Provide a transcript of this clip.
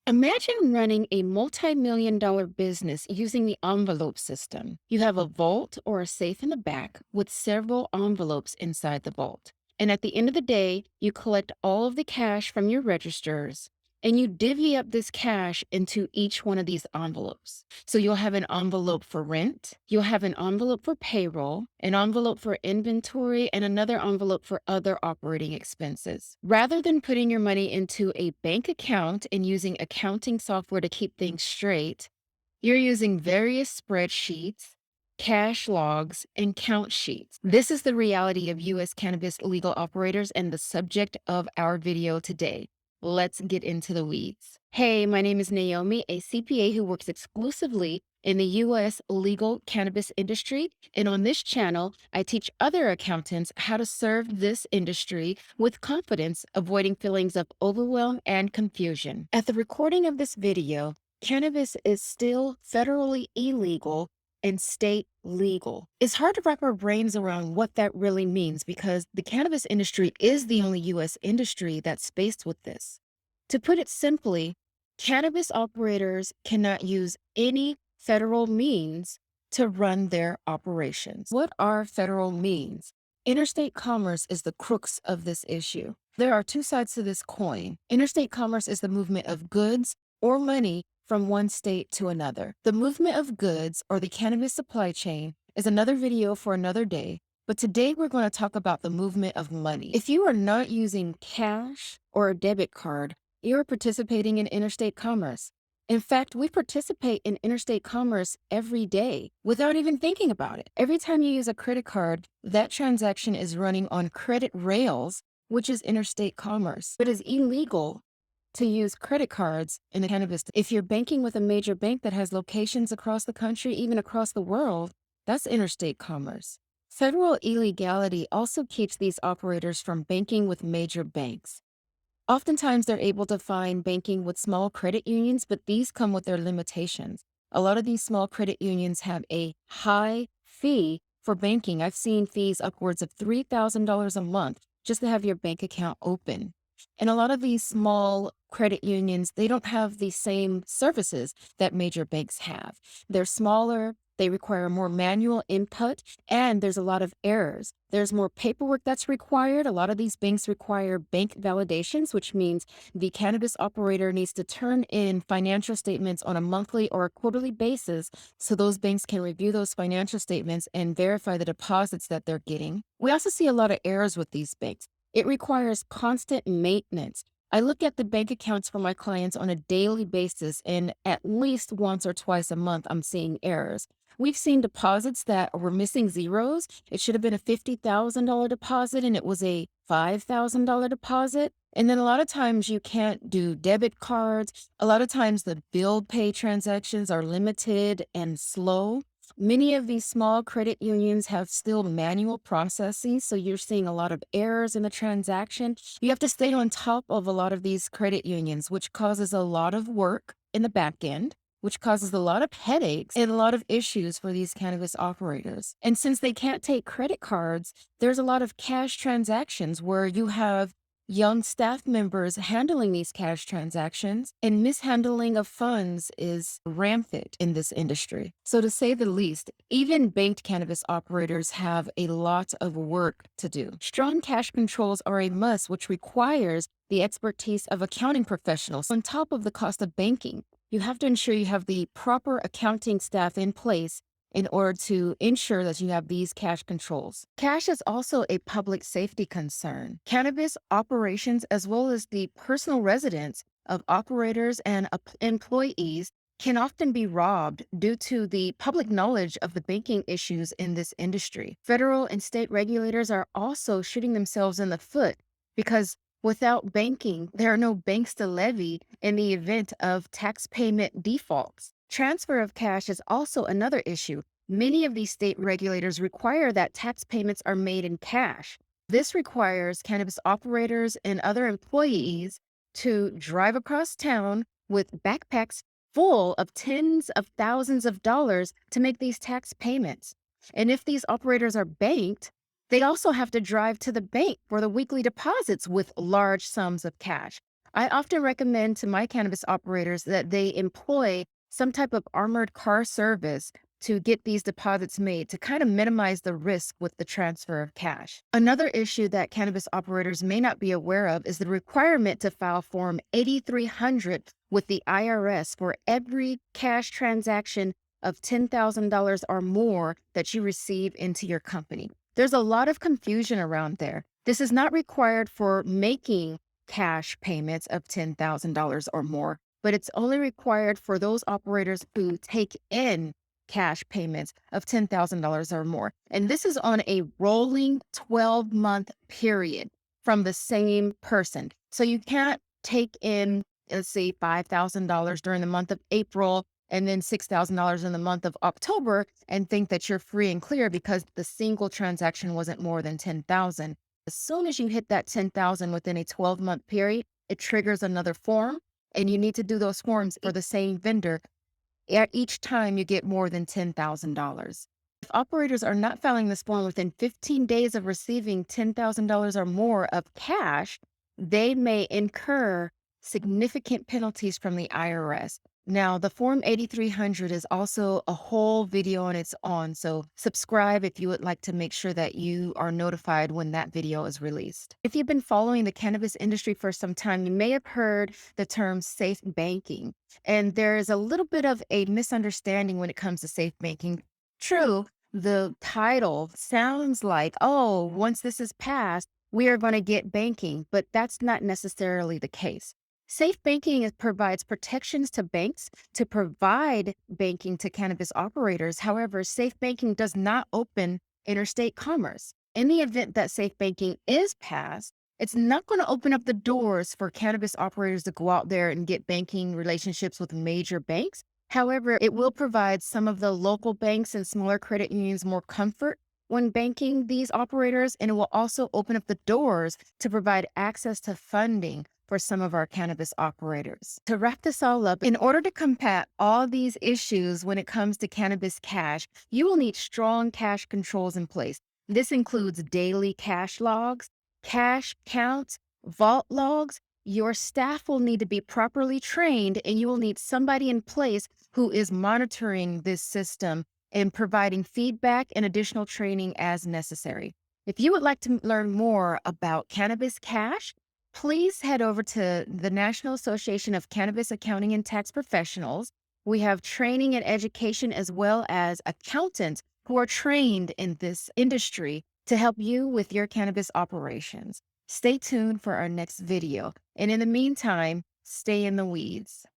Imagine running a multi-million dollar business using the envelope system. You have a vault or a safe in the back with several envelopes inside the vault. And at the end of the day, you collect all of the cash from your registers and you divvy up this cash into each one of these envelopes. So you'll have an envelope for rent, you'll have an envelope for payroll, an envelope for inventory, and another envelope for other operating expenses. Rather than putting your money into a bank account and using accounting software to keep things straight, you're using various spreadsheets, cash logs, and count sheets. This is the reality of U.S. cannabis legal operators and the subject of our video today. Let's get into the weeds. Hey, my name is Naomi, a CPA who works exclusively in the U.S. legal cannabis industry. And on this channel, I teach other accountants how to serve this industry with confidence, avoiding feelings of overwhelm and confusion. At the recording of this video, cannabis is still federally illegal and state legal. It's hard to wrap our brains around what that really means because the cannabis industry is the only U.S. industry that's faced with this. To put it simply, cannabis operators cannot use any federal means to run their operations. What are federal means? Interstate commerce is the crux of this issue. There are two sides to this coin. Interstate commerce is the movement of goods or money from one state to another. The movement of goods or the cannabis supply chain is another video for another day, but today we're going to talk about the movement of money. If you are not using cash or a debit card, you are participating in interstate commerce. In fact, we participate in interstate commerce every day without even thinking about it. Every time you use a credit card, that transaction is running on credit rails, which is interstate commerce. It is illegal to use credit cards in the cannabis. If you're banking with a major bank that has locations across the country, even across the world, that's interstate commerce. Federal illegality also keeps these operators from banking with major banks. Oftentimes, they're able to find banking with small credit unions, but these come with their limitations. A lot of these small credit unions have a high fee for banking. I've seen fees upwards of $3,000 a month just to have your bank account open. And a lot of these small credit unions, they don't have the same services that major banks have. They're smaller, they require more manual input, and there's a lot of errors. There's more paperwork that's required. A lot of these banks require bank validations, which means the cannabis operator needs to turn in financial statements on a monthly or a quarterly basis so those banks can review those financial statements and verify the deposits that they're getting. We also see a lot of errors with these banks. It requires constant maintenance. I look at the bank accounts for my clients on a daily basis, and at least once or twice a month, I'm seeing errors. We've seen deposits that were missing zeros. It should have been a $50,000 deposit, and it was a $5,000 deposit. And then a lot of times you can't do debit cards. A lot of times the bill pay transactions are limited and slow. Many of these small credit unions have still manual processes, so you're seeing a lot of errors in the transaction. You have to stay on top of a lot of these credit unions, which causes a lot of work in the back end, which causes a lot of headaches and a lot of issues for these cannabis operators. And since they can't take credit cards, there's a lot of cash transactions where you have young staff members handling these cash transactions, and mishandling of funds is rampant in this industry. So, to say the least, even banked cannabis operators have a lot of work to do. Strong cash controls are a must, which requires the expertise of accounting professionals. On top of the cost of banking, you have to ensure you have the proper accounting staff in place in order to ensure that you have these cash controls. Cash is also a public safety concern. Cannabis operations, as well as the personal residence of operators and employees, can often be robbed due to the public knowledge of the banking issues in this industry. Federal and state regulators are also shooting themselves in the foot because without banking, there are no banks to levy in the event of tax payment defaults. Transfer of cash is also another issue. Many of these state regulators require that tax payments are made in cash. This requires cannabis operators and other employees to drive across town with backpacks full of tens of thousands of dollars to make these tax payments. And if these operators are banked, they also have to drive to the bank for the weekly deposits with large sums of cash. I often recommend to my cannabis operators that they employ some type of armored car service to get these deposits made to kind of minimize the risk with the transfer of cash. Another issue that cannabis operators may not be aware of is the requirement to file Form 8300 with the IRS for every cash transaction of $10,000 or more that you receive into your company. There's a lot of confusion around there. This is not required for making cash payments of $10,000 or more, but it's only required for those operators who take in cash payments of $10,000 or more. And this is on a rolling 12-month period from the same person. So you can't take in, let's say, $5,000 during the month of April and then $6,000 in the month of October and think that you're free and clear because the single transaction wasn't more than 10,000. As soon as you hit that 10,000 within a 12-month period, it triggers another form, and you need to do those forms for the same vendor each time you get more than $10,000. If operators are not filing this form within 15 days of receiving $10,000 or more of cash, they may incur significant penalties from the IRS. Now, the Form 8300 is also a whole video on its own, so subscribe if you would like to make sure that you are notified when that video is released. If you've been following the cannabis industry for some time, you may have heard the term safe banking. And there's a little bit of a misunderstanding when it comes to safe banking. True, the title sounds like, oh, once this is passed, we are going to get banking, but that's not necessarily the case. Safe banking provides protections to banks to provide banking to cannabis operators. However, safe banking does not open interstate commerce. In the event that safe banking is passed, it's not going to open up the doors for cannabis operators to go out there and get banking relationships with major banks. However, it will provide some of the local banks and smaller credit unions more comfort when banking these operators, and it will also open up the doors to provide access to funding for some of our cannabis operators. To wrap this all up, in order to combat all these issues when it comes to cannabis cash, you will need strong cash controls in place. This includes daily cash logs, cash counts, vault logs. Your staff will need to be properly trained, and you will need somebody in place who is monitoring this system and providing feedback and additional training as necessary. If you would like to learn more about cannabis cash, please head over to the National Association of Cannabis Accounting and Tax Professionals. We have training and education as well as accountants who are trained in this industry to help you with your cannabis operations. Stay tuned for our next video. And in the meantime, stay in the weeds.